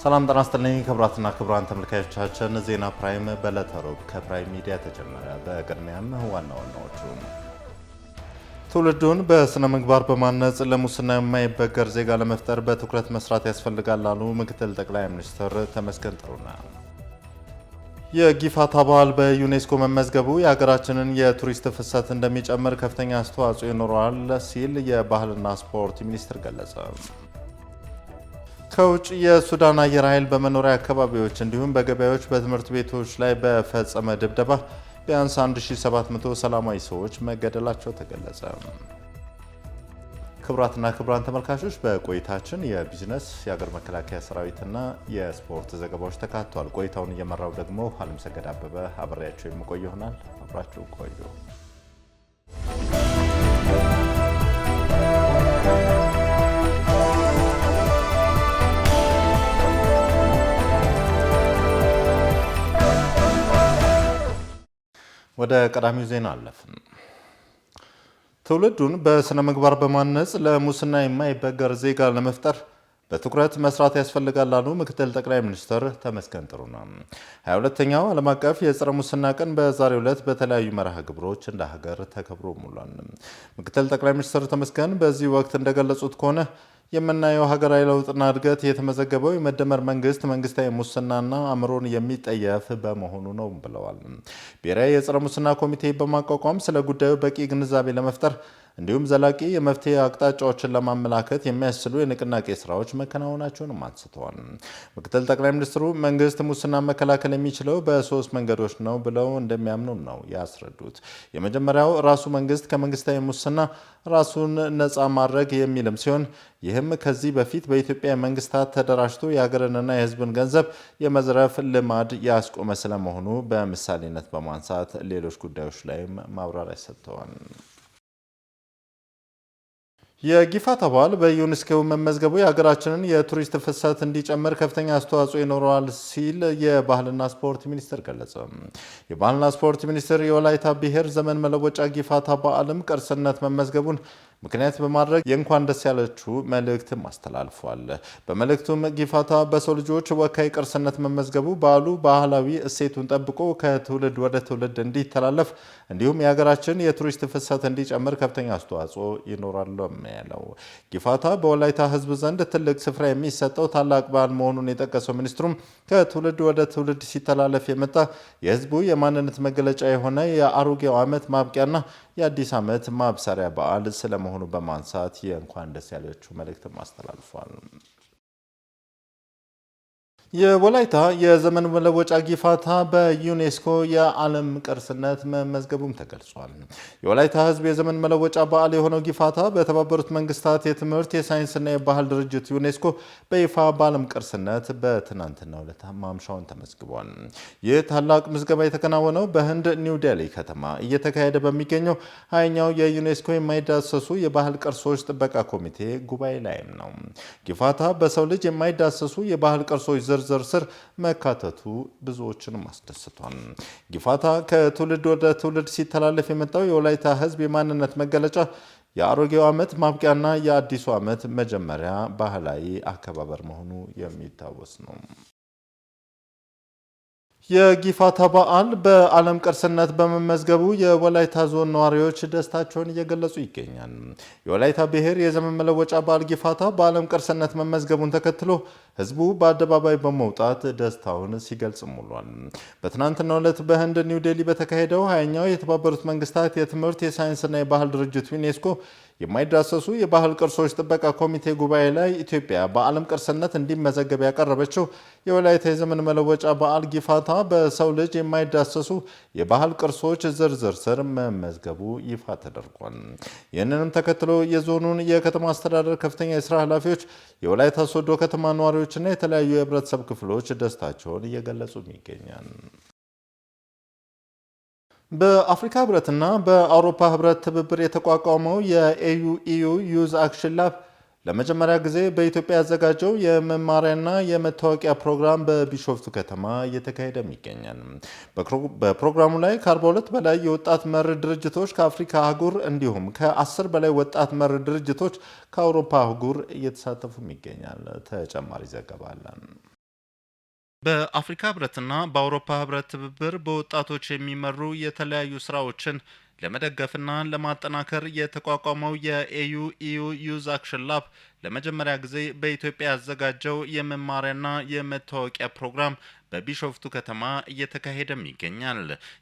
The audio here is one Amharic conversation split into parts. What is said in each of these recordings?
ሰላም ጤና ይስጥልኝ ክቡራትና ክቡራን ተመልካቾቻችን፣ ዜና ፕራይም በዕለተ ረቡዕ ከፕራይም ሚዲያ ተጀመረ። በቅድሚያም ዋና ዋናዎቹ ትውልዱን በስነ ምግባር በማነጽ ለሙስና የማይበገር ዜጋ ለመፍጠር በትኩረት መስራት ያስፈልጋል አሉ ምክትል ጠቅላይ ሚኒስትር ተመስገን ጥሩነህ። የጊፋታ በዓል በዩኔስኮ መመዝገቡ የሀገራችንን የቱሪስት ፍሰት እንደሚጨምር ከፍተኛ አስተዋጽኦ ይኖረዋል ሲል የባህልና ስፖርት ሚኒስቴር ገለጸ። ከውጭ የሱዳን አየር ኃይል በመኖሪያ አካባቢዎች እንዲሁም በገበያዎች በትምህርት ቤቶች ላይ በፈጸመ ድብደባ ቢያንስ 1700 ሰላማዊ ሰዎች መገደላቸው ተገለጸ። ክቡራትና ክቡራን ተመልካቾች በቆይታችን የቢዝነስ፣ የሀገር መከላከያ ሰራዊትና የስፖርት ዘገባዎች ተካተዋል። ቆይታውን እየመራው ደግሞ አለምሰገድ አበበ አብሬያቸው የምቆይ ይሆናል። አብራችሁ ቆዩ። ወደ ቀዳሚው ዜና አለፍን። ትውልዱን በስነ ምግባር በማነጽ ለሙስና የማይበገር ዜጋ ለመፍጠር በትኩረት መስራት ያስፈልጋል አሉ ምክትል ጠቅላይ ሚኒስትር ተመስገን ጥሩነህ። 22ኛው ዓለም አቀፍ የጸረ ሙስና ቀን በዛሬው ዕለት በተለያዩ መርሃ ግብሮች እንደ ሀገር ተከብሮ ውሏል። ምክትል ጠቅላይ ሚኒስትር ተመስገን በዚህ ወቅት እንደገለጹት ከሆነ የምናየው ሀገራዊ ለውጥና እድገት የተመዘገበው የመደመር መንግስት መንግስታዊ ሙስናና አእምሮን የሚጠየፍ በመሆኑ ነው ብለዋል። ብሔራዊ የጸረ ሙስና ኮሚቴ በማቋቋም ስለ ጉዳዩ በቂ ግንዛቤ ለመፍጠር እንዲሁም ዘላቂ የመፍትሄ አቅጣጫዎችን ለማመላከት የሚያስችሉ የንቅናቄ ስራዎች መከናወናቸውንም አንስተዋል። ምክትል ጠቅላይ ሚኒስትሩ መንግስት ሙስና መከላከል የሚችለው በሶስት መንገዶች ነው ብለው እንደሚያምኑ ነው ያስረዱት። የመጀመሪያው ራሱ መንግስት ከመንግስታዊ ሙስና ራሱን ነፃ ማድረግ የሚልም ሲሆን ይህም ከዚህ በፊት በኢትዮጵያ መንግስታት ተደራጅቶ የሀገርንና የሕዝብን ገንዘብ የመዝረፍ ልማድ ያስቆመ ስለመሆኑ በምሳሌነት በማንሳት ሌሎች ጉዳዮች ላይም ማብራሪያ ሰጥተዋል። የጊፋታ በዓል በዩኔስኮ መመዝገቡ የሀገራችንን የቱሪስት ፍሰት እንዲጨምር ከፍተኛ አስተዋጽኦ ይኖረዋል ሲል የባህልና ስፖርት ሚኒስቴር ገለጸ። የባህልና ስፖርት ሚኒስቴር የወላይታ ብሔር ዘመን መለወጫ ጊፋታ በዓልም ቅርስነት መመዝገቡን ምክንያት በማድረግ የእንኳን ደስ ያለችሁ መልእክትም አስተላልፏል። በመልእክቱም ጊፋታ በሰው ልጆች ወካይ ቅርስነት መመዝገቡ በዓሉ ባህላዊ እሴቱን ጠብቆ ከትውልድ ወደ ትውልድ እንዲተላለፍ እንዲሁም የሀገራችን የቱሪስት ፍሰት እንዲጨምር ከፍተኛ አስተዋጽኦ ይኖራል ያለው ጊፋታ በወላይታ ሕዝብ ዘንድ ትልቅ ስፍራ የሚሰጠው ታላቅ በዓል መሆኑን የጠቀሰው ሚኒስትሩም ከትውልድ ወደ ትውልድ ሲተላለፍ የመጣ የሕዝቡ የማንነት መገለጫ የሆነ የአሮጌው ዓመት ማብቂያና የአዲስ ዓመት ማብሰሪያ በዓል ስለመሆኑ በማንሳት የእንኳን ደስ ያላችሁ መልእክትም አስተላልፏል። የወላይታ የዘመን መለወጫ ጊፋታ በዩኔስኮ የዓለም ቅርስነት መመዝገቡም ተገልጿል። የወላይታ ሕዝብ የዘመን መለወጫ በዓል የሆነው ጊፋታ በተባበሩት መንግስታት የትምህርት የሳይንስና የባህል ድርጅት ዩኔስኮ በይፋ በዓለም ቅርስነት በትናንትናው ዕለት ማምሻውን ተመዝግቧል። ይህ ታላቅ ምዝገባ የተከናወነው በህንድ ኒው ዴሊ ከተማ እየተካሄደ በሚገኘው 20ኛው የዩኔስኮ የማይዳሰሱ የባህል ቅርሶች ጥበቃ ኮሚቴ ጉባኤ ላይም ነው። ጊፋታ በሰው ልጅ የማይዳሰሱ የባህል ቅርሶች ዝርዝር ስር መካተቱ ብዙዎችንም አስደስቷል። ጊፋታ ከትውልድ ወደ ትውልድ ሲተላለፍ የመጣው የወላይታ ህዝብ የማንነት መገለጫ የአሮጌው ዓመት ማብቂያና የአዲሱ ዓመት መጀመሪያ ባህላዊ አከባበር መሆኑ የሚታወስ ነው። የጊፋታ በዓል በዓለም ቅርስነት በመመዝገቡ የወላይታ ዞን ነዋሪዎች ደስታቸውን እየገለጹ ይገኛል። የወላይታ ብሔር የዘመን መለወጫ በዓል ጊፋታ በዓለም ቅርስነት መመዝገቡን ተከትሎ ህዝቡ በአደባባይ በመውጣት ደስታውን ሲገልጽ ውሏል። በትናንትናው ዕለት በህንድ ኒው ዴሊ በተካሄደው 20ኛው የተባበሩት መንግስታት የትምህርት የሳይንስና የባህል ድርጅት ዩኔስኮ የማይዳሰሱ የባህል ቅርሶች ጥበቃ ኮሚቴ ጉባኤ ላይ ኢትዮጵያ በዓለም ቅርስነት እንዲመዘገብ ያቀረበችው የወላይታ የዘመን መለወጫ በዓል ጊፋታ በሰው ልጅ የማይዳሰሱ የባህል ቅርሶች ዝርዝር ስር መመዝገቡ ይፋ ተደርጓል። ይህንንም ተከትሎ የዞኑን የከተማ አስተዳደር ከፍተኛ የስራ ኃላፊዎች፣ የወላይታ ሶዶ ከተማ ነዋሪዎችና የተለያዩ የህብረተሰብ ክፍሎች ደስታቸውን እየገለጹ ይገኛል። በአፍሪካ ህብረትና በአውሮፓ ህብረት ትብብር የተቋቋመው የኤዩ ዩዝ አክሽን ላብ ለመጀመሪያ ጊዜ በኢትዮጵያ ያዘጋጀው የመማሪያና የመታወቂያ ፕሮግራም በቢሾፍቱ ከተማ እየተካሄደ ይገኛል። በፕሮግራሙ ላይ ከ42 በላይ የወጣት መር ድርጅቶች ከአፍሪካ አህጉር እንዲሁም ከ10 በላይ ወጣት መር ድርጅቶች ከአውሮፓ አህጉር እየተሳተፉ ይገኛል። ተጨማሪ ዘገባ አለን። በአፍሪካ ህብረትና በአውሮፓ ህብረት ትብብር በወጣቶች የሚመሩ የተለያዩ ስራዎችን ለመደገፍና ለማጠናከር የተቋቋመው የኤዩ ዩዝ አክሽን ላብ ለመጀመሪያ ጊዜ በኢትዮጵያ ያዘጋጀው የመማሪያና የመታወቂያ ፕሮግራም በቢሾፍቱ ከተማ እየተካሄደም ይገኛል።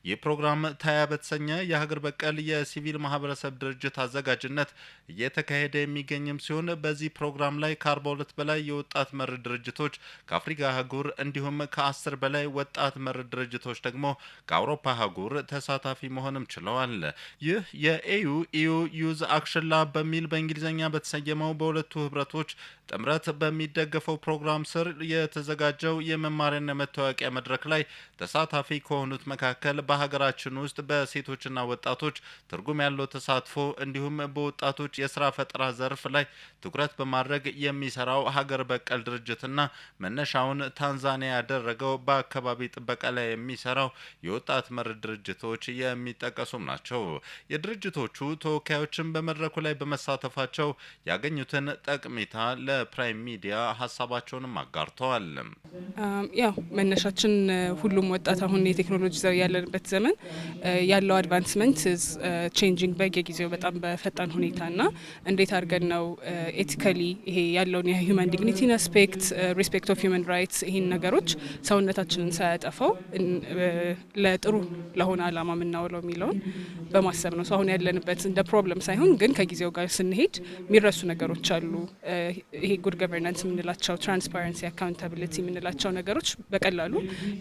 ይህ ፕሮግራም ታያ በተሰኘ የሀገር በቀል የሲቪል ማህበረሰብ ድርጅት አዘጋጅነት እየተካሄደ የሚገኝም ሲሆን በዚህ ፕሮግራም ላይ ከ42 በላይ የወጣት መር ድርጅቶች ከአፍሪካ አህጉር እንዲሁም ከ10 በላይ ወጣት መር ድርጅቶች ደግሞ ከአውሮፓ አህጉር ተሳታፊ መሆንም ችለዋል። ይህ የኤዩ ዩዝ አክሽን ላብ በሚል በእንግሊዝኛ በተሰየመው በሁለቱ ህብረቶች ጥምረት በሚደገፈው ፕሮግራም ስር የተዘጋጀው የመማሪያና መታወቂያ መድረክ ላይ ተሳታፊ ከሆኑት መካከል በሀገራችን ውስጥ በሴቶችና ወጣቶች ትርጉም ያለው ተሳትፎ እንዲሁም በወጣቶች የስራ ፈጠራ ዘርፍ ላይ ትኩረት በማድረግ የሚሰራው ሀገር በቀል ድርጅትና መነሻውን ታንዛኒያ ያደረገው በአካባቢ ጥበቃ ላይ የሚሰራው የወጣት መር ድርጅቶች የሚጠቀሱም ናቸው። የድርጅቶቹ ተወካዮችን በመድረኩ ላይ በመሳተፋቸው ያገኙትን ጠቀሜታ ለፕራይም ሚዲያ ሀሳባቸውንም አጋርተዋል። ያው መነሻችን ሁሉም ወጣት አሁን የቴክኖሎጂ ዘር ያለንበት ዘመን ያለው አድቫንስመንት ቼንጂንግ በየጊዜው በጣም በፈጣን ሁኔታና እንዴት አድርገን ነው ኤቲካሊ ይሄ ያለውን የሂውማን ዲግኒቲን አስፔክት ሪስፔክት ኦፍ ሂውማን ራይትስ ይህን ነገሮች ሰውነታችንን ሳያጠፋው ለጥሩ ለሆነ አላማ የምናውለው የሚለውን በማሰብ ነው። አሁን ያለንበት እንደ ፕሮብለም ሳይሆን ግን ከጊዜው ጋር ስንሄድ የሚረሱ ነገሮች አሉ። ይሄ ጉድ ገቨርናንስ የምንላቸው ትራንስፓረንሲ፣ አካውንታቢሊቲ የምንላቸው ነገሮች በቀላሉ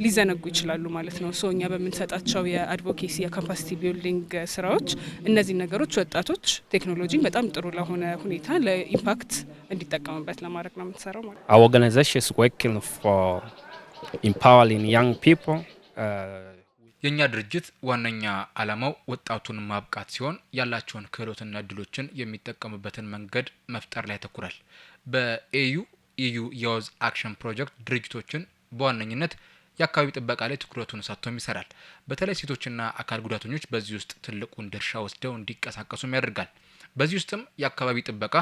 ሊዘነጉ ይችላሉ ማለት ነው። ሶ እኛ በምንሰጣቸው የአድቮኬሲ የካፓሲቲ ቢልዲንግ ስራዎች እነዚህ ነገሮች ወጣቶች ቴክኖሎጂን በጣም ጥሩ ለሆነ ሁኔታ ለኢምፓክት እንዲጠቀሙበት ለማድረግ ነው የምንሰራው ማለት ነው። Our organization is working for empowering young people. የኛ ድርጅት ዋነኛ ዓላማው ወጣቱን ማብቃት ሲሆን ያላቸውን ክህሎትና እድሎችን የሚጠቀሙበትን መንገድ መፍጠር ላይ ያተኩራል። በኤዩ ዩዝ አክሽን ፕሮጀክት ድርጅቶችን በዋነኝነት የአካባቢ ጥበቃ ላይ ትኩረቱን ሰጥቶም ይሰራል። በተለይ ሴቶችና አካል ጉዳተኞች በዚህ ውስጥ ትልቁን ድርሻ ወስደው እንዲቀሳቀሱም ያደርጋል። በዚህ ውስጥም የአካባቢ ጥበቃ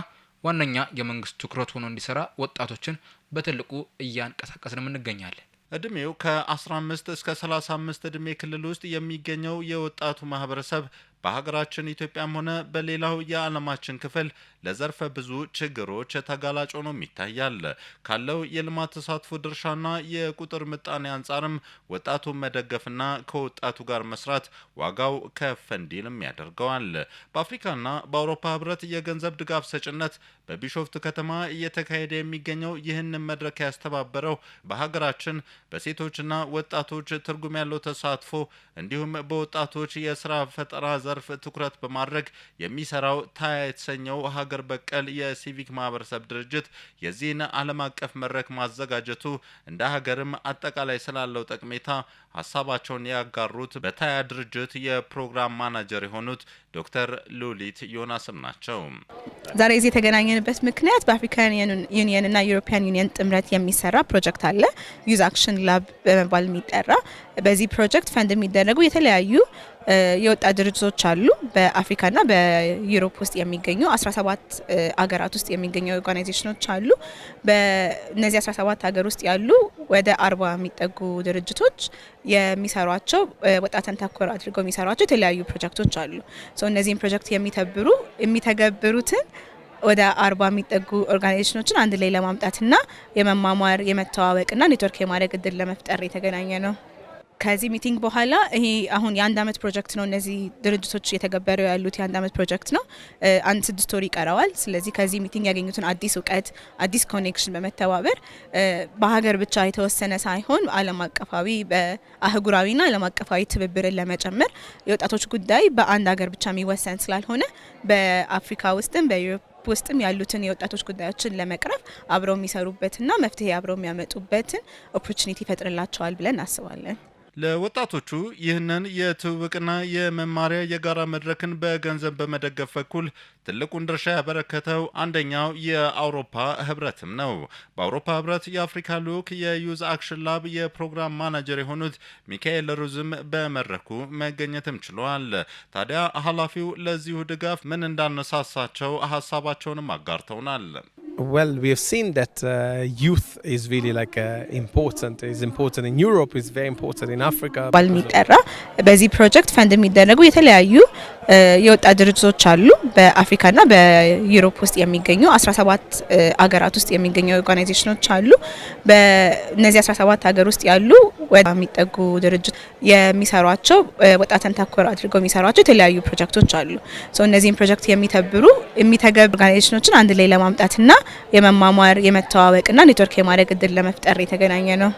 ዋነኛ የመንግስት ትኩረት ሆኖ እንዲሰራ ወጣቶችን በትልቁ እያንቀሳቀስንም እንገኛለን። እድሜው ከ15 እስከ 35 እድሜ ክልል ውስጥ የሚገኘው የወጣቱ ማህበረሰብ በሀገራችን ኢትዮጵያም ሆነ በሌላው የዓለማችን ክፍል ለዘርፈ ብዙ ችግሮች ተጋላጭ ሆኖም ይታያል። ካለው የልማት ተሳትፎ ድርሻና የቁጥር ምጣኔ አንጻርም ወጣቱን መደገፍና ከወጣቱ ጋር መስራት ዋጋው ከፍ እንዲልም ያደርገዋል። በአፍሪካና በአውሮፓ ህብረት የገንዘብ ድጋፍ ሰጭነት በቢሾፍቱ ከተማ እየተካሄደ የሚገኘው ይህንን መድረክ ያስተባበረው በሀገራችን በሴቶችና ወጣቶች ትርጉም ያለው ተሳትፎ እንዲሁም በወጣቶች የስራ ፈጠራ ዘርፍ ትኩረት በማድረግ የሚሰራው ታያ የተሰኘው ሀገር በቀል የሲቪክ ማህበረሰብ ድርጅት የዚህን ዓለም አቀፍ መድረክ ማዘጋጀቱ እንደ ሀገርም አጠቃላይ ስላለው ጠቀሜታ ሀሳባቸውን ያጋሩት በታያ ድርጅት የፕሮግራም ማናጀር የሆኑት ዶክተር ሉሊት ዮናስም ናቸው። ዛሬ እዚህ የተገናኘንበት ምክንያት በአፍሪካን ዩኒየን እና ዩሮፒያን ዩኒየን ጥምረት የሚሰራ ፕሮጀክት አለ፣ ዩዝ አክሽን ላብ በመባል የሚጠራ። በዚህ ፕሮጀክት ፈንድ የሚደረጉ የተለያዩ የወጣት ድርጅቶች አሉ። በአፍሪካና በዩሮፕ ውስጥ የሚገኙ 17 አገራት ውስጥ የሚገኙ ኦርጋናይዜሽኖች አሉ። በእነዚህ 17 ሀገር ውስጥ ያሉ ወደ 40 የሚጠጉ ድርጅቶች የሚሰሯቸው ወጣትን ተኮር አድርገው የሚሰሯቸው የተለያዩ ፕሮጀክቶች አሉ። እነዚህን ፕሮጀክት የሚተገብሩትን ወደ 40 የሚጠጉ ኦርጋናይዜሽኖችን አንድ ላይ ለማምጣትና የመማማር የመተዋወቅና ኔትወርክ የማድረግ እድል ለመፍጠር የተገናኘ ነው። ከዚህ ሚቲንግ በኋላ ይሄ አሁን የአንድ አመት ፕሮጀክት ነው። እነዚህ ድርጅቶች እየተገበሩ ያሉት የአንድ አመት ፕሮጀክት ነው። 6 ወር ይቀረዋል። ስለዚህ ከዚህ ሚቲንግ ያገኙትን አዲስ እውቀት፣ አዲስ ኮኔክሽን በመተባበር በሀገር ብቻ የተወሰነ ሳይሆን ዓለም አቀፋዊ በአህጉራዊና ዓለም አቀፋዊ ትብብርን ለመጨመር የወጣቶች ጉዳይ በአንድ ሀገር ብቻ የሚወሰን ስላልሆነ በአፍሪካ ውስጥም በዩሮፕ ውስጥም ያሉትን የወጣቶች ጉዳዮችን ለመቅረፍ አብረው የሚሰሩበትና መፍትሄ አብረው የሚያመጡበትን ኦፖርቹኒቲ ይፈጥርላቸዋል ብለን እናስባለን። ለወጣቶቹ ይህንን የትውውቅና የመማሪያ የጋራ መድረክን በገንዘብ በመደገፍ በኩል ትልቁን ድርሻ ያበረከተው አንደኛው የአውሮፓ ህብረትም ነው። በአውሮፓ ህብረት የአፍሪካ ልዑክ የዩዝ አክሽን ላብ የፕሮግራም ማናጀር የሆኑት ሚካኤል ሩዝም በመድረኩ መገኘትም ችለዋል። ታዲያ ኃላፊው ለዚሁ ድጋፍ ምን እንዳነሳሳቸው ሀሳባቸውንም አጋርተውናል። Well, we have seen that youth is really like important. It's important in Europe. It's very important in Africa. ባልሚጠራ በዚህ ፕሮጀክት ፈንድ የሚደረጉ የተለያዩ የወጣት ድርጅቶች አሉ። በአፍሪካና በዩሮፕ ውስጥ የሚገኙ 17 አገራት ውስጥ የሚገኙ ኦርጋናይዜሽኖች አሉ። በእነዚህ 17 ሀገር ውስጥ ያሉ ወደ የሚጠጉ ድርጅት የሚሰሯቸው ወጣትን ተኮር አድርገው የሚሰሯቸው የተለያዩ ፕሮጀክቶች አሉ። ሶ እነዚህን ፕሮጀክት የሚተገብሩ ኦርጋናይዜሽኖችን አንድ ላይ ለማምጣትና የመማማር የመተዋወቅና ኔትወርክ የማድረግ እድል ለመፍጠር የተገናኘ ነው።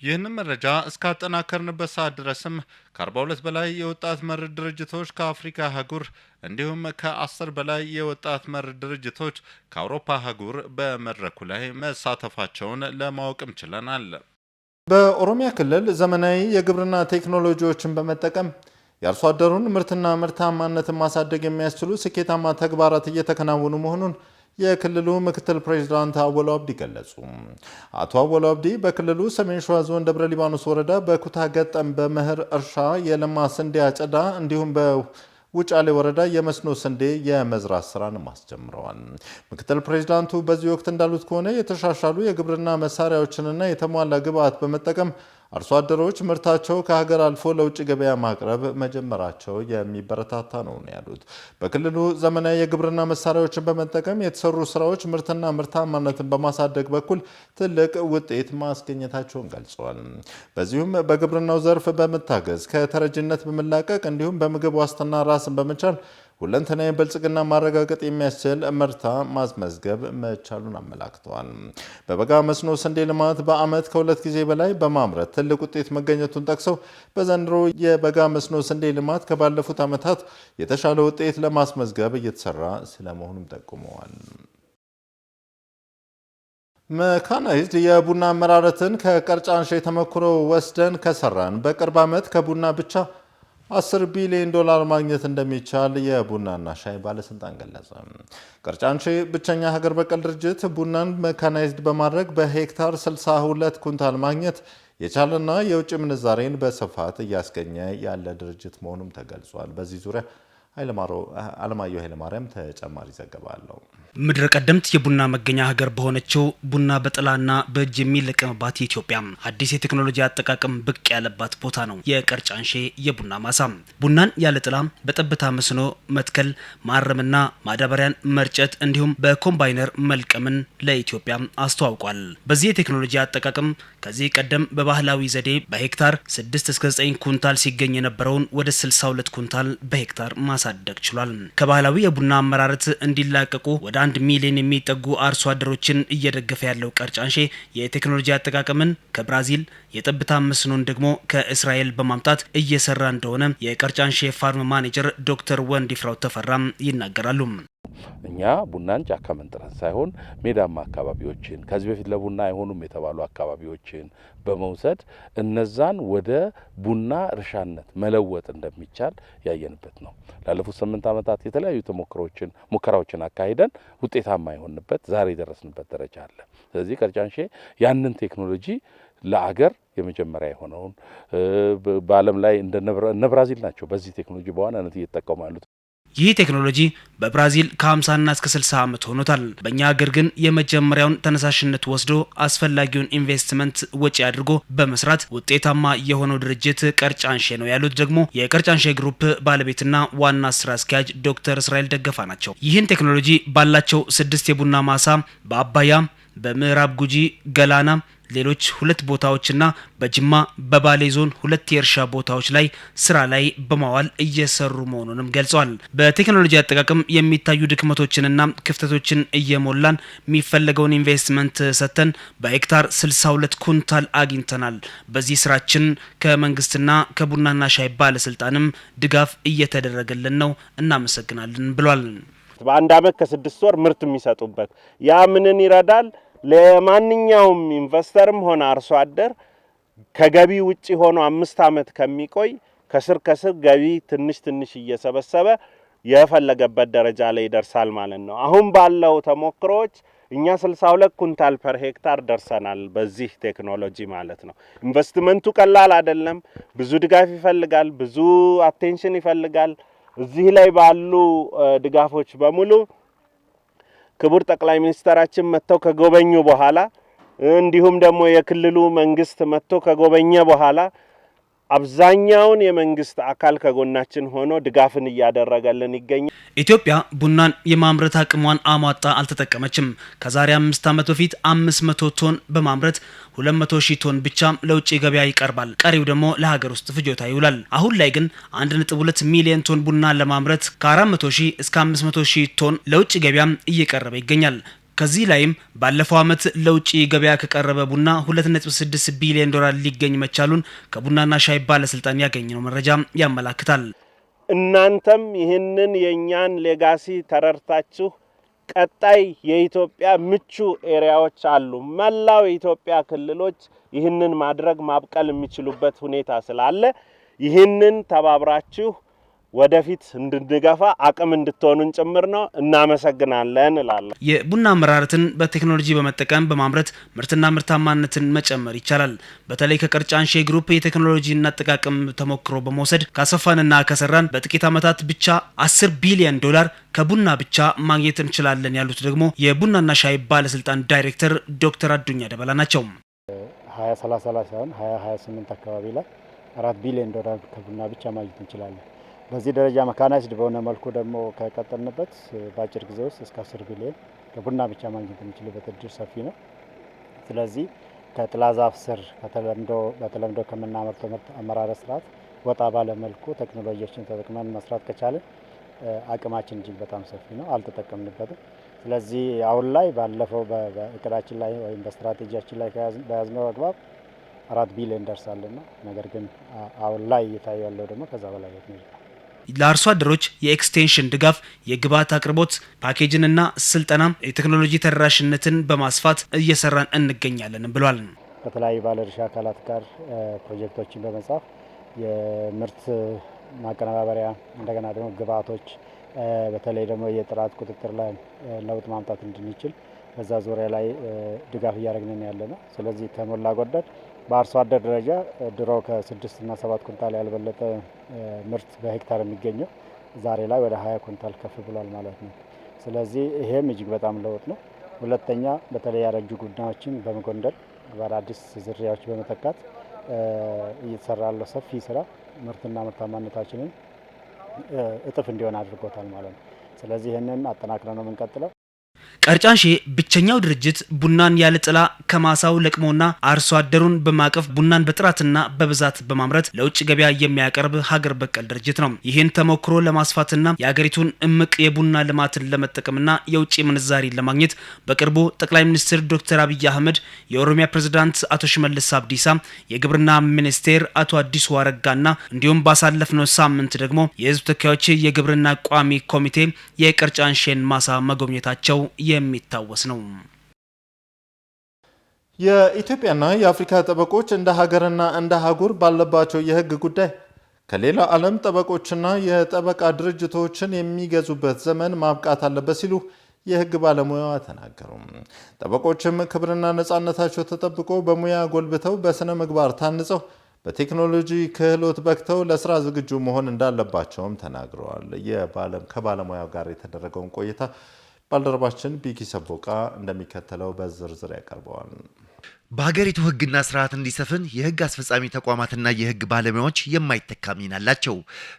ይህንን መረጃ እስካጠናከርንበት ሰዓት ድረስም ከ42 በላይ የወጣት መር ድርጅቶች ከአፍሪካ አህጉር እንዲሁም ከ10 በላይ የወጣት መር ድርጅቶች ከአውሮፓ አህጉር በመድረኩ ላይ መሳተፋቸውን ለማወቅም ችለናል። በኦሮሚያ ክልል ዘመናዊ የግብርና ቴክኖሎጂዎችን በመጠቀም የአርሶ አደሩን ምርትና ምርታማነትን ማሳደግ የሚያስችሉ ስኬታማ ተግባራት እየተከናወኑ መሆኑን የክልሉ ምክትል ፕሬዝዳንት አወሎ አብዲ ገለጹ። አቶ አወሎ አብዲ በክልሉ ሰሜን ሸዋ ዞን ደብረ ሊባኖስ ወረዳ በኩታ ገጠም በመኸር እርሻ የለማ ስንዴ አጨዳ እንዲሁም በውጫሌ ወረዳ የመስኖ ስንዴ የመዝራት ስራንም አስጀምረዋል። ምክትል ፕሬዝዳንቱ በዚህ ወቅት እንዳሉት ከሆነ የተሻሻሉ የግብርና መሳሪያዎችንና የተሟላ ግብዓት በመጠቀም አርሶ አደሮች ምርታቸው ከሀገር አልፎ ለውጭ ገበያ ማቅረብ መጀመራቸው የሚበረታታ ነው ያሉት። በክልሉ ዘመናዊ የግብርና መሳሪያዎችን በመጠቀም የተሰሩ ስራዎች ምርትና ምርታማነትን በማሳደግ በኩል ትልቅ ውጤት ማስገኘታቸውን ገልጸዋል። በዚሁም በግብርናው ዘርፍ በመታገዝ ከተረጅነት በመላቀቅ እንዲሁም በምግብ ዋስትና ራስን በመቻል ሁለንተናዊ ብልጽግና ማረጋገጥ የሚያስችል ምርታ ማስመዝገብ መቻሉን አመላክተዋል። በበጋ መስኖ ስንዴ ልማት በዓመት ከ2 ጊዜ በላይ በማምረት ትልቅ ውጤት መገኘቱን ጠቅሰው በዘንድሮ የበጋ መስኖ ስንዴ ልማት ከባለፉት ዓመታት የተሻለ ውጤት ለማስመዝገብ እየተሰራ ስለመሆኑም ጠቁመዋል። መካናይዝድ የቡና አመራረትን ከቀርጫንሼ ተሞክሮ ወስደን ከሰራን በቅርብ ዓመት ከቡና ብቻ 10 ቢሊዮን ዶላር ማግኘት እንደሚቻል የቡናና ሻይ ባለስልጣን ገለጸ። ቀርጫንሼ ብቸኛ ሀገር በቀል ድርጅት ቡናን መካናይዝድ በማድረግ በሄክታር 62 ኩንታል ማግኘት የቻለና የውጭ ምንዛሬን በስፋት እያስገኘ ያለ ድርጅት መሆኑም ተገልጿል። በዚህ ዙሪያ አለማየሁ ኃይለማርያም ተጨማሪ ዘገባ አለው። ምድረ ቀደምት የቡና መገኛ ሀገር በሆነችው ቡና በጥላና በእጅ የሚለቀምባት ኢትዮጵያ አዲስ የቴክኖሎጂ አጠቃቀም ብቅ ያለባት ቦታ ነው የቀርጫንሼ የቡና ማሳ። ቡናን ያለ ጥላ በጠብታ መስኖ መትከል፣ ማረምና ማዳበሪያን መርጨት እንዲሁም በኮምባይነር መልቀምን ለኢትዮጵያ አስተዋውቋል። በዚህ የቴክኖሎጂ አጠቃቀም ከዚህ ቀደም በባህላዊ ዘዴ በሄክታር 6 እስከ 9 ኩንታል ሲገኝ የነበረውን ወደ 62 ኩንታል በሄክታር ማሳደግ ችሏል። ከባህላዊ የቡና አመራረት እንዲላቀቁ ወደ 1 ሚሊዮን የሚጠጉ አርሶ አደሮችን እየደገፈ ያለው ቀርጫንሼ የቴክኖሎጂ አጠቃቀምን ከብራዚል የጠብታ መስኖን ደግሞ ከእስራኤል በማምጣት እየሰራ እንደሆነ የቀርጫንሼ ፋርም ማኔጀር ዶክተር ወንዲፍራው ተፈራም ይናገራሉ። እኛ ቡናን ጫካ መንጥረን ሳይሆን ሜዳማ አካባቢዎችን ከዚህ በፊት ለቡና አይሆኑም የተባሉ አካባቢዎችን በመውሰድ እነዛን ወደ ቡና እርሻነት መለወጥ እንደሚቻል ያየንበት ነው። ላለፉት 8 ዓመታት የተለያዩ ሙከራዎችን አካሂደን ውጤታማ የሆንበት ዛሬ የደረስንበት ደረጃ አለ። ስለዚህ ቀርጫንሼ ያንን ቴክኖሎጂ ለአገር የመጀመሪያ የሆነውን በዓለም ላይ እንደ ብራዚል ናቸው በዚህ ቴክኖሎጂ በዋናነት እየተጠቀሙ ያሉት። ይህ ቴክኖሎጂ በብራዚል ከ50 እስከ 60 ዓመት ሆኖታል። በእኛ ሀገር ግን የመጀመሪያውን ተነሳሽነት ወስዶ አስፈላጊውን ኢንቨስትመንት ወጪ አድርጎ በመስራት ውጤታማ የሆነው ድርጅት ቀርጫንሼ ነው ያሉት ደግሞ የቀርጫንሼ ግሩፕ ባለቤትና ዋና ስራ አስኪያጅ ዶክተር እስራኤል ደገፋ ናቸው። ይህን ቴክኖሎጂ ባላቸው 6 የቡና ማሳ በአባያ፣ በምዕራብ ጉጂ፣ ገላና ሌሎች 2 ቦታዎችና በጅማ በባሌ ዞን 2 የእርሻ ቦታዎች ላይ ስራ ላይ በማዋል እየሰሩ መሆኑንም ገልጸዋል። በቴክኖሎጂ አጠቃቀም የሚታዩ ድክመቶችንና ክፍተቶችን እየሞላን የሚፈለገውን ኢንቨስትመንት ሰጥተን በሄክታር 62 ኩንታል አግኝተናል። በዚህ ስራችን ከመንግስትና ከቡናና ሻይ ባለስልጣንም ድጋፍ እየተደረገልን ነው፣ እናመሰግናለን ብሏል። በአንድ አመት ከ6 ወር ምርት የሚሰጡበት ያ ምንን ይረዳል? ለማንኛውም ኢንቨስተርም ሆነ አርሶ አደር ከገቢ ውጪ ሆኖ 5 አመት ከሚቆይ ከስር ገቢ ትንሽ እየሰበሰበ የፈለገበት ደረጃ ላይ ይደርሳል ማለት ነው። አሁን ባለው ተሞክሮች እኛ 62 ኩንታል ፐር ሄክታር ደርሰናል በዚህ ቴክኖሎጂ ማለት ነው። ኢንቨስትመንቱ ቀላል አይደለም። ብዙ ድጋፍ ይፈልጋል፣ ብዙ አቴንሽን ይፈልጋል። እዚህ ላይ ባሉ ድጋፎች በሙሉ ክቡር ጠቅላይ ሚኒስትራችን መጥተው ከጎበኙ በኋላ እንዲሁም ደግሞ የክልሉ መንግስት መጥቶ ከጎበኘ በኋላ አብዛኛውን የመንግስት አካል ከጎናችን ሆኖ ድጋፍን እያደረገልን ይገኛል። ኢትዮጵያ ቡናን የማምረት አቅሟን አሟጣ አልተጠቀመችም። ከዛሬ 5 ዓመት በፊት 500 ቶን በማምረት 200,000 ቶን ብቻ ለውጭ ገበያ ይቀርባል። ቀሪው ደግሞ ለሀገር ውስጥ ፍጆታ ይውላል። አሁን ላይ ግን 1.2 ሚሊዮን ቶን ቡና ለማምረት ከ400,000 እስከ 500,000 ቶን ለውጭ ገበያ እየቀረበ ይገኛል። ከዚህ ላይም ባለፈው አመት ለውጭ ገበያ ከቀረበ ቡና 2.6 ቢሊዮን ዶላር ሊገኝ መቻሉን ከቡናና ሻይ ባለስልጣን ያገኘነው መረጃ ያመላክታል። እናንተም ይህንን የኛን ሌጋሲ ተረርታችሁ ቀጣይ የኢትዮጵያ ምቹ ኤሪያዎች አሉ። መላው የኢትዮጵያ ክልሎች ይህንን ማድረግ ማብቀል የሚችሉበት ሁኔታ ስላለ ይህንን ተባብራችሁ ወደፊት እንድንገፋ አቅም እንድትሆኑን ጭምር ነው። እናመሰግናለን እላለሁ። የቡና አመራረትን በቴክኖሎጂ በመጠቀም በማምረት ምርትና ምርታማነትን መጨመር ይቻላል። በተለይ ከቀርጫንሼ ግሩፕ የቴክኖሎጂና አጠቃቀም ተሞክሮ በመውሰድ ካሰፋንና ከሰራን በጥቂት ዓመታት ብቻ 10 ቢሊዮን ዶላር ከቡና ብቻ ማግኘት እንችላለን ያሉት ደግሞ የቡናና ሻይ ባለስልጣን ዳይሬክተር ዶክተር አዱኛ ደበላ ናቸው። 2030 ላይ ሳይሆን 2028 አካባቢ ላይ 4 ቢሊዮን ዶላር ከቡና ብቻ ማግኘት እንችላለን። በዚህ ደረጃ መካናይዝድ በሆነ መልኩ ደግሞ ከቀጠልንበት በአጭር ጊዜ ውስጥ እስከ 10 ቢሊዮን ከቡና ብቻ ማግኘት የሚችልበት እድል ሰፊ ነው። ስለዚህ ከጥላ ዛፍ ስር በተለምዶ ከምናመርተው ምርት አመራረት ስርዓት ወጣ ባለ መልኩ ቴክኖሎጂዎችን ተጠቅመን መስራት ከቻለን አቅማችን እጅግ በጣም ሰፊ ነው፣ አልተጠቀምንበትም። ስለዚህ አሁን ላይ ባለፈው በእቅዳችን ላይ ወይም በስትራቴጂያችን ላይ በያዝነው አግባብ 4 ቢሊዮን ደርሳልና ነገር ግን አሁን ላይ እየታየ ያለው ደግሞ ከዛ በላይ ነው። ለአርሶ አደሮች የኤክስቴንሽን ድጋፍ፣ የግብዓት አቅርቦት፣ ፓኬጅንና ስልጠና፣ የቴክኖሎጂ ተደራሽነትን በማስፋት እየሰራን እንገኛለን ብሏል። ከተለያዩ ባለድርሻ አካላት ጋር ፕሮጀክቶችን በመጻፍ የምርት ማቀነባበሪያ እንደገና ደግሞ ግብዓቶች በተለይ ደግሞ የጥራት ቁጥጥር ላይ ለውጥ ማምጣት እንድንችል በዛ ዙሪያ ላይ ድጋፍ እያደረግን ያለ ነው። ስለዚህ ከሞላ ጎደል በአርሶ አደር ደረጃ ድሮ ከ6 እና 7 ኩንታል ያልበለጠ ምርት በሄክታር የሚገኘው ዛሬ ላይ ወደ 20 ኩንታል ከፍ ብሏል ማለት ነው። ስለዚህ ይሄም እጅግ በጣም ለውጥ ነው። ሁለተኛ በተለይ ያረጁ ቡናዎችን በመጎንደል በአዳዲስ ዝርያዎች በመተካት እየተሰራ ያለው ሰፊ ስራ ምርትና ምርታማነታችንን እጥፍ እንዲሆን አድርጎታል ማለት ነው። ስለዚህ ይህንን አጠናክረን ነው የምንቀጥለው። ቀርጫንሼ ብቸኛው ድርጅት ቡናን ያለ ጥላ ከማሳው ለቅሞና አርሶ አደሩን በማቀፍ ቡናን በጥራትና በብዛት በማምረት ለውጭ ገበያ የሚያቀርብ ሀገር በቀል ድርጅት ነው። ይህን ተሞክሮ ለማስፋትና የሀገሪቱን እምቅ የቡና ልማትን ለመጠቀምና የውጭ ምንዛሪ ለማግኘት በቅርቡ ጠቅላይ ሚኒስትር ዶክተር አብይ አህመድ፣ የኦሮሚያ ፕሬዝዳንት አቶ ሽመልስ አብዲሳ፣ የግብርና ሚኒስቴር አቶ አዲሱ አረጋና እንዲሁም ባሳለፍነው ሳምንት ደግሞ የህዝብ ተወካዮች የግብርና ቋሚ ኮሚቴ የቀርጫንሼን ማሳ መጎብኘታቸው የሚታወስ ነው። የኢትዮጵያና የአፍሪካ ጠበቆች እንደ ሀገርና እንደ አህጉር ባለባቸው የህግ ጉዳይ ከሌላ ዓለም ጠበቆችና የጠበቃ ድርጅቶችን የሚገዙበት ዘመን ማብቃት አለበት ሲሉ የህግ ባለሙያዋ ተናገሩ። ጠበቆችም ክብርና ነጻነታቸው ተጠብቆ በሙያ ጎልብተው በስነ ምግባር ታንጸው በቴክኖሎጂ ክህሎት በክተው ለስራ ዝግጁ መሆን እንዳለባቸውም ተናግረዋል። ከባለሙያው ጋር የተደረገውን ቆይታ ባልደረባችን ቢኪ ሰቦቃ እንደሚከተለው በዝርዝር ያቀርበዋል። በሀገሪቱ ህግና ስርዓት እንዲሰፍን የህግ አስፈጻሚ ተቋማትና የህግ ባለሙያዎች የማይተካ ሚና አላቸው።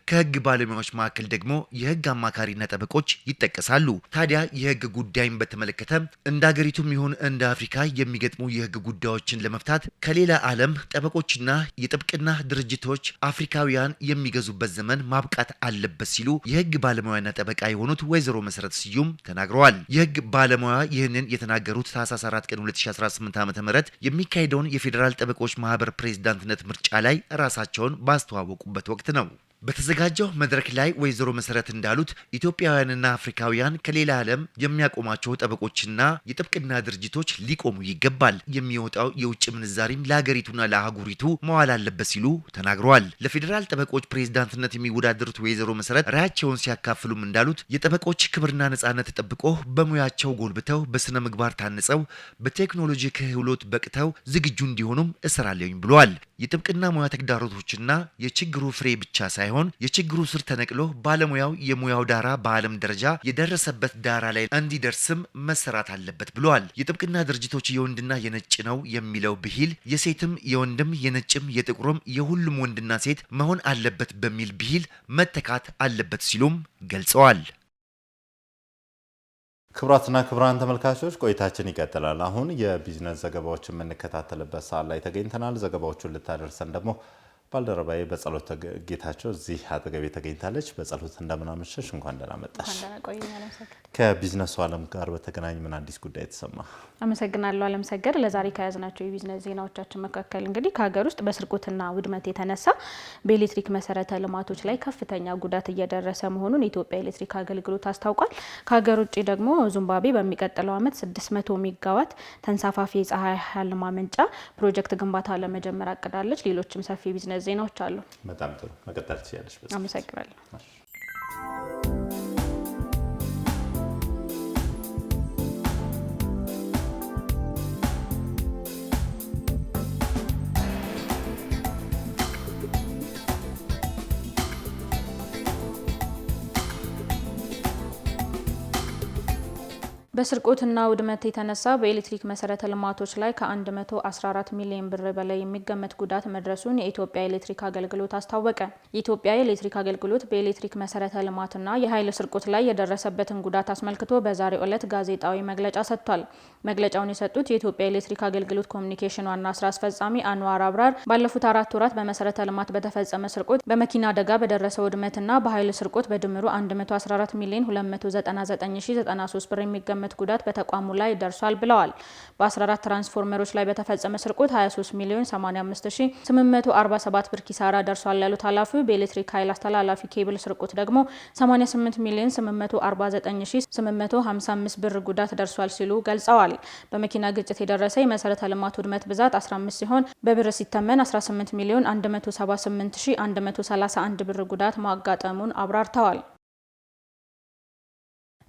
ከህግ ባለሙያዎች መካከል ደግሞ የህግ አማካሪና ጠበቆች ይጠቀሳሉ። ታዲያ የህግ ጉዳይን በተመለከተ እንደ ሀገሪቱም ይሁን እንደ አፍሪካ የሚገጥሙ የህግ ጉዳዮችን ለመፍታት ከሌላ ዓለም ጠበቆችና የጥብቅና ድርጅቶች አፍሪካውያን የሚገዙበት ዘመን ማብቃት አለበት ሲሉ የህግ ባለሙያና ጠበቃ የሆኑት ወይዘሮ መሰረት ስዩም ተናግረዋል። የህግ ባለሙያ ይህንን የተናገሩት ታህሳስ 4 ቀን 2018 ዓ.ም የሚካሄደውን የፌዴራል ጠበቆች ማህበር ፕሬዝዳንትነት ምርጫ ላይ ራሳቸውን ባስተዋወቁበት ወቅት ነው። በተዘጋጀው መድረክ ላይ ወይዘሮ መሰረት እንዳሉት ኢትዮጵያውያንና አፍሪካውያን ከሌላ ዓለም የሚያቆማቸው ጠበቆችና የጥብቅና ድርጅቶች ሊቆሙ ይገባል። የሚወጣው የውጭ ምንዛሪም ለሀገሪቱና ለአህጉሪቱ መዋል አለበት ሲሉ ተናግረዋል። ለፌዴራል ጠበቆች ፕሬዝዳንትነት የሚወዳደሩት ወይዘሮ መሰረት ራያቸውን ሲያካፍሉም እንዳሉት የጠበቆች ክብርና ነጻነት ተጠብቆ በሙያቸው ጎልብተው በስነ ምግባር ታንጸው በቴክኖሎጂ ክህሎት በቅተው ዝግጁ እንዲሆኑም እሰራለሁኝ ብለዋል። የጥብቅና ሙያ ተግዳሮቶችና የችግሩ ፍሬ ብቻ ሳይሆን የችግሩ ስር ተነቅሎ ባለሙያው የሙያው ዳራ በዓለም ደረጃ የደረሰበት ዳራ ላይ እንዲደርስም መሰራት አለበት ብለዋል። የጥብቅና ድርጅቶች የወንድና የነጭ ነው የሚለው ብሂል የሴትም የወንድም የነጭም የጥቁርም የሁሉም ወንድና ሴት መሆን አለበት በሚል ብሂል መተካት አለበት ሲሉም ገልጸዋል። ክቡራትና ክቡራን ተመልካቾች ቆይታችን ይቀጥላል። አሁን የቢዝነስ ዘገባዎችን የምንከታተልበት ሰዓት ላይ ተገኝተናል። ዘገባዎቹን ልታደርሰን ደግሞ ባልደረባዬ በጸሎት ጌታቸው እዚህ አጠገቤ ተገኝታለች። በጸሎት እንደምናመሸሽ እንኳን ደህና መጣሽ። ከቢዝነሱ ዓለም ጋር በተገናኘ ምን አዲስ ጉዳይ ተሰማ? አመሰግናለሁ አለምሰገድ። ለዛሬ ከያዝናቸው የቢዝነስ ዜናዎቻችን መካከል እንግዲህ ከሀገር ውስጥ በስርቆትና ውድመት የተነሳ በኤሌክትሪክ መሰረተ ልማቶች ላይ ከፍተኛ ጉዳት እየደረሰ መሆኑን የኢትዮጵያ ኤሌክትሪክ አገልግሎት አስታውቋል። ከሀገር ውጭ ደግሞ ዚምባብዌ በሚቀጥለው ዓመት 600 ሜጋዋት ተንሳፋፊ የፀሐይ ኃይል ማመንጫ ፕሮጀክት ግንባታ ለመጀመር አቅዳለች። ሌሎችም ሰፊ ቢዝነስ ዜናዎች አሉ። በጣም ጥሩ መቀጠል ትችላለሽ። አመሰግናለሁ። በስርቆትና ውድመት የተነሳ በኤሌክትሪክ መሰረተ ልማቶች ላይ ከ114 ሚሊዮን ብር በላይ የሚገመት ጉዳት መድረሱን የኢትዮጵያ ኤሌክትሪክ አገልግሎት አስታወቀ። የኢትዮጵያ ኤሌክትሪክ አገልግሎት በኤሌክትሪክ መሰረተ ልማትና የኃይል ስርቆት ላይ የደረሰበትን ጉዳት አስመልክቶ በዛሬው ዕለት ጋዜጣዊ መግለጫ ሰጥቷል። መግለጫውን የሰጡት የኢትዮጵያ ኤሌክትሪክ አገልግሎት ኮሚኒኬሽን ዋና ስራ አስፈጻሚ አንዋር አብራር ባለፉት 4 ወራት በመሰረተ ልማት በተፈጸመ ስርቆት፣ በመኪና አደጋ በደረሰ ውድመትና በኃይል ስርቆት በድምሩ 114 ሚሊዮን 299093 ብር የሚገመት ጉዳት በተቋሙ ላይ ደርሷል ብለዋል። በ14 ትራንስፎርመሮች ላይ በተፈጸመ ስርቆት 23 ሚሊዮን 85847 ብር ኪሳራ ደርሷል ያሉት ኃላፊው በኤሌክትሪክ ኃይል አስተላላፊ ኬብል ስርቆት ደግሞ 88 ሚሊዮን 849855 ብር ጉዳት ደርሷል ሲሉ ገልጸዋል። በመኪና ግጭት የደረሰ የመሰረተ ልማት ውድመት ብዛት 15 ሲሆን በብር ሲተመን 18 ሚሊዮን 178131 ብር ጉዳት ማጋጠሙን አብራርተዋል።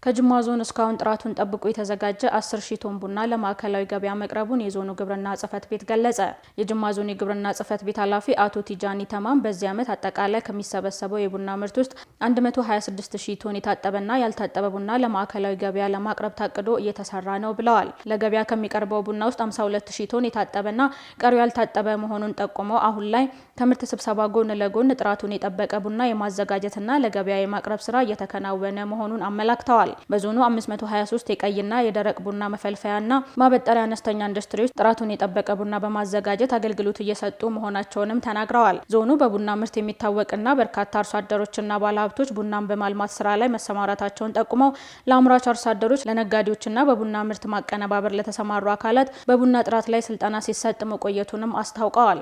ከጅማ ዞን እስካሁን ጥራቱን ጠብቆ የተዘጋጀ 10,000 ቶን ቡና ለማዕከላዊ ገበያ መቅረቡን የዞኑ ግብርና ጽሕፈት ቤት ገለጸ። የጅማ ዞን የግብርና ጽሕፈት ቤት ኃላፊ አቶ ቲጃኒ ተማም በዚህ ዓመት አጠቃላይ ከሚሰበሰበው የቡና ምርት ውስጥ 126,000 ቶን የታጠበና ያልታጠበ ቡና ለማዕከላዊ ገበያ ለማቅረብ ታቅዶ እየተሰራ ነው ብለዋል። ለገበያ ከሚቀርበው ቡና ውስጥ 52,000 ቶን የታጠበና ቀሪው ያልታጠበ መሆኑን ጠቁመው አሁን ላይ ከምርት ስብሰባ ጎን ለጎን ጥራቱን የጠበቀ ቡና የማዘጋጀትና ለገበያ የማቅረብ ስራ እየተከናወነ መሆኑን አመላክተዋል። በዞኑ 523 የቀይና የደረቅ ቡና መፈልፈያና ማበጠሪያ አነስተኛ ኢንዱስትሪዎች ጥራቱን የጠበቀ ቡና በማዘጋጀት አገልግሎት እየሰጡ መሆናቸውንም ተናግረዋል። ዞኑ በቡና ምርት የሚታወቅና በርካታ አርሶ አደሮችና ባለሀብቶች ቡናን በማልማት ስራ ላይ መሰማራታቸውን ጠቁመው ለአምራች አርሶ አደሮች፣ ለነጋዴዎችና በቡና ምርት ማቀነባበር ለተሰማሩ አካላት በቡና ጥራት ላይ ስልጠና ሲሰጥ መቆየቱንም አስታውቀዋል።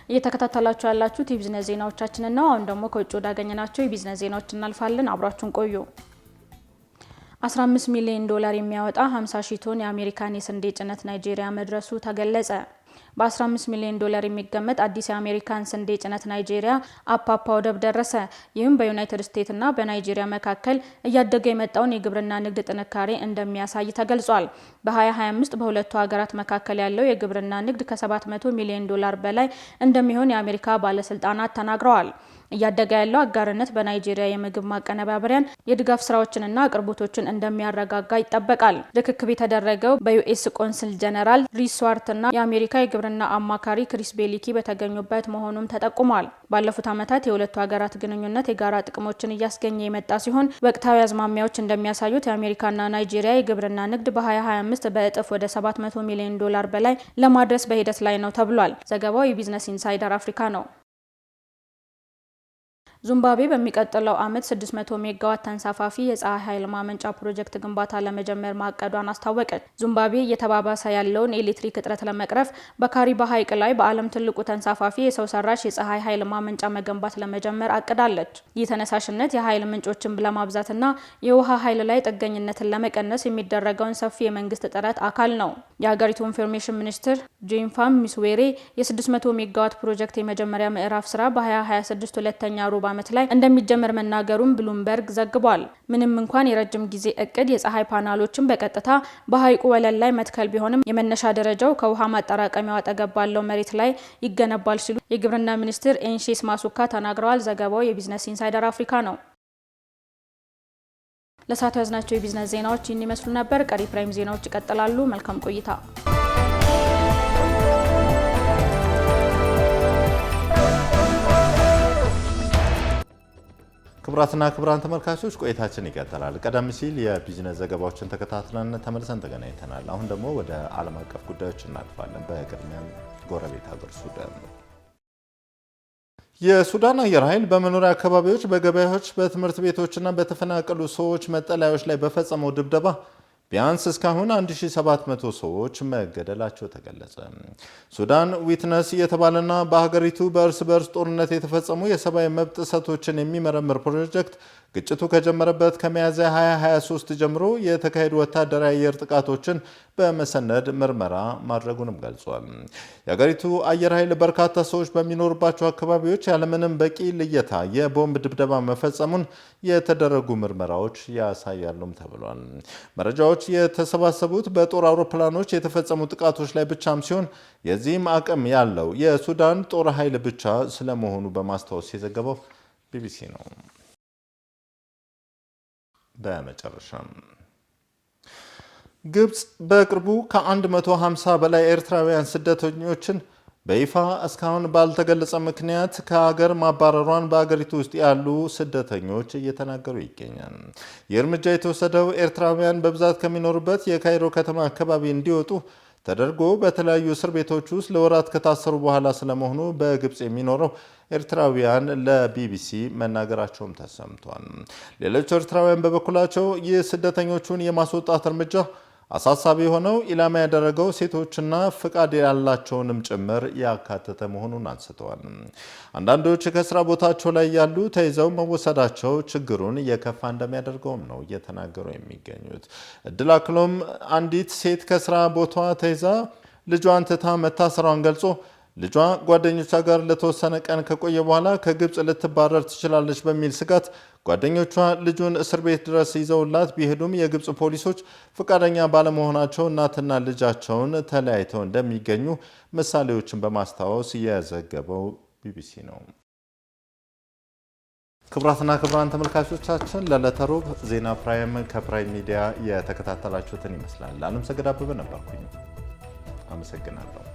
እየተከታተላችሁ ያላችሁት የቢዝነስ ዜናዎቻችንን ነው። አሁን ደግሞ ከውጭ ወዳገኘናቸው የቢዝነስ ዜናዎች እናልፋለን። አብራችሁን ቆዩ። 15 ሚሊዮን ዶላር የሚያወጣ 50,000 ቶን የአሜሪካን የስንዴ ጭነት ናይጄሪያ መድረሱ ተገለጸ። በ15 ሚሊዮን ዶላር የሚገመት አዲስ የአሜሪካን ስንዴ ጭነት ናይጄሪያ አፓፓ ወደብ ደረሰ። ይህም በዩናይትድ ስቴትስና በናይጄሪያ መካከል እያደገ የመጣውን የግብርና ንግድ ጥንካሬ እንደሚያሳይ ተገልጿል። በ2025 በሁለቱ ሀገራት መካከል ያለው የግብርና ንግድ ከ700 ሚሊዮን ዶላር በላይ እንደሚሆን የአሜሪካ ባለስልጣናት ተናግረዋል። እያደገ ያለው አጋርነት በናይጄሪያ የምግብ ማቀነባበሪያን የድጋፍ ስራዎችንና አቅርቦቶችን እንደሚያረጋጋ ይጠበቃል። ርክክብ የተደረገው በዩኤስ ቆንስል ጀነራል ሪስ ስዋርትና የአሜሪካ የግብርና አማካሪ ክሪስ ቤሊኪ በተገኙበት መሆኑም ተጠቁሟል። ባለፉት ዓመታት የሁለቱ ሀገራት ግንኙነት የጋራ ጥቅሞችን እያስገኘ የመጣ ሲሆን ወቅታዊ አዝማሚያዎች እንደሚያሳዩት የአሜሪካና ናይጄሪያ የግብርና ንግድ በ2025 በእጥፍ ወደ 700 ሚሊዮን ዶላር በላይ ለማድረስ በሂደት ላይ ነው ተብሏል። ዘገባው የቢዝነስ ኢንሳይደር አፍሪካ ነው። ዚምባብዌ በሚቀጥለው ዓመት 600 ሜጋዋት ተንሳፋፊ የፀሐይ ኃይል ማመንጫ ፕሮጀክት ግንባታ ለመጀመር ማቀዷን አስታወቀች። ዚምባብዌ እየተባባሰ ያለውን የኤሌክትሪክ እጥረት ለመቅረፍ በካሪባ ሐይቅ ላይ በዓለም ትልቁ ተንሳፋፊ የሰው ሰራሽ የፀሐይ ኃይል ማመንጫ መገንባት ለመጀመር አቅዳለች። ይህ ተነሳሽነት የኃይል ምንጮችን ለማብዛትና የውሃ ኃይል ላይ ጥገኝነትን ለመቀነስ የሚደረገውን ሰፊ የመንግስት ጥረት አካል ነው። የሀገሪቱ ኢንፎርሜሽን ሚኒስትር ጄንፋም ሚስዌሬ የ600 ሜጋዋት ፕሮጀክት የመጀመሪያ ምዕራፍ ስራ በ2026 ሁለተኛ ሩብ ዓመት ላይ እንደሚጀመር መናገሩን ብሉምበርግ ዘግቧል። ምንም እንኳን የረጅም ጊዜ እቅድ የፀሐይ ፓናሎችን በቀጥታ በሐይቁ ወለል ላይ መትከል ቢሆንም የመነሻ ደረጃው ከውሃ ማጠራቀሚያው አጠገብ ባለው መሬት ላይ ይገነባል ሲሉ የግብርና ሚኒስትር ኤንሼስ ማሱካ ተናግረዋል። ዘገባው የቢዝነስ ኢንሳይደር አፍሪካ ነው። ለሳቱ ያዝናቸው የቢዝነስ ዜናዎች ይህን ይመስሉ ነበር። ቀሪ ፕራይም ዜናዎች ይቀጥላሉ። መልካም ቆይታ። ክቡራትና ክቡራን ተመልካቾች ቆይታችን ይቀጥላል። ቀደም ሲል የቢዝነስ ዘገባዎችን ተከታትለን ተመልሰን ተገናኝተናል። አሁን ደግሞ ወደ ዓለም አቀፍ ጉዳዮች እናልፋለን። በቅድሚያም ጎረቤት ሀገር ሱዳን። የሱዳን አየር ኃይል በመኖሪያ አካባቢዎች፣ በገበያዎች፣ በትምህርት ቤቶችና በተፈናቀሉ ሰዎች መጠለያዎች ላይ በፈጸመው ድብደባ ቢያንስ እስካሁን 1700 ሰዎች መገደላቸው ተገለጸ። ሱዳን ዊትነስ የተባለና በሀገሪቱ በእርስ በርስ ጦርነት የተፈጸሙ የሰብአዊ መብት ጥሰቶችን የሚመረምር ፕሮጀክት ግጭቱ ከጀመረበት ከሚያዝያ 2023 ጀምሮ የተካሄዱ ወታደራዊ አየር ጥቃቶችን በመሰነድ ምርመራ ማድረጉንም ገልጿል። የሀገሪቱ አየር ኃይል በርካታ ሰዎች በሚኖሩባቸው አካባቢዎች ያለምንም በቂ ልየታ የቦምብ ድብደባ መፈጸሙን የተደረጉ ምርመራዎች ያሳያሉም ተብሏል። መረጃዎች የተሰባሰቡት በጦር አውሮፕላኖች የተፈጸሙ ጥቃቶች ላይ ብቻም ሲሆን የዚህም አቅም ያለው የሱዳን ጦር ኃይል ብቻ ስለመሆኑ በማስታወስ የዘገበው ቢቢሲ ነው። በመጨረሻም ግብጽ በቅርቡ ከ150 በላይ ኤርትራውያን ስደተኞችን በይፋ እስካሁን ባልተገለጸ ምክንያት ከሀገር ማባረሯን በሀገሪቱ ውስጥ ያሉ ስደተኞች እየተናገሩ ይገኛል። ይህ እርምጃ የተወሰደው ኤርትራውያን በብዛት ከሚኖሩበት የካይሮ ከተማ አካባቢ እንዲወጡ ተደርጎ በተለያዩ እስር ቤቶች ውስጥ ለወራት ከታሰሩ በኋላ ስለመሆኑ በግብጽ የሚኖረው ኤርትራውያን ለቢቢሲ መናገራቸውም ተሰምቷል። ሌሎች ኤርትራውያን በበኩላቸው ይህ ስደተኞቹን የማስወጣት እርምጃ አሳሳቢ የሆነው ኢላማ ያደረገው ሴቶችና ፍቃድ ያላቸውንም ጭምር ያካተተ መሆኑን አንስተዋል። አንዳንዶች ከስራ ቦታቸው ላይ ያሉ ተይዘው መወሰዳቸው ችግሩን የከፋ እንደሚያደርገውም ነው እየተናገሩ የሚገኙት። እድል አክሎም አንዲት ሴት ከስራ ቦታዋ ተይዛ ልጇን ትታ መታሰሯን ገልጾ ልጇ ጓደኞቿ ጋር ለተወሰነ ቀን ከቆየ በኋላ ከግብጽ ልትባረር ትችላለች በሚል ስጋት ጓደኞቿ ልጁን እስር ቤት ድረስ ይዘውላት ቢሄዱም የግብጽ ፖሊሶች ፈቃደኛ ባለመሆናቸው እናትና ልጃቸውን ተለያይተው እንደሚገኙ ምሳሌዎችን በማስታወስ የዘገበው ቢቢሲ ነው። ክቡራትና ክቡራን ተመልካቾቻችን ለዕለተ ሮብ ዜና ፕራይም ከፕራይም ሚዲያ የተከታተላችሁትን ይመስላል። አለም ሰገድ አበበ ነበርኩኝ። አመሰግናለሁ።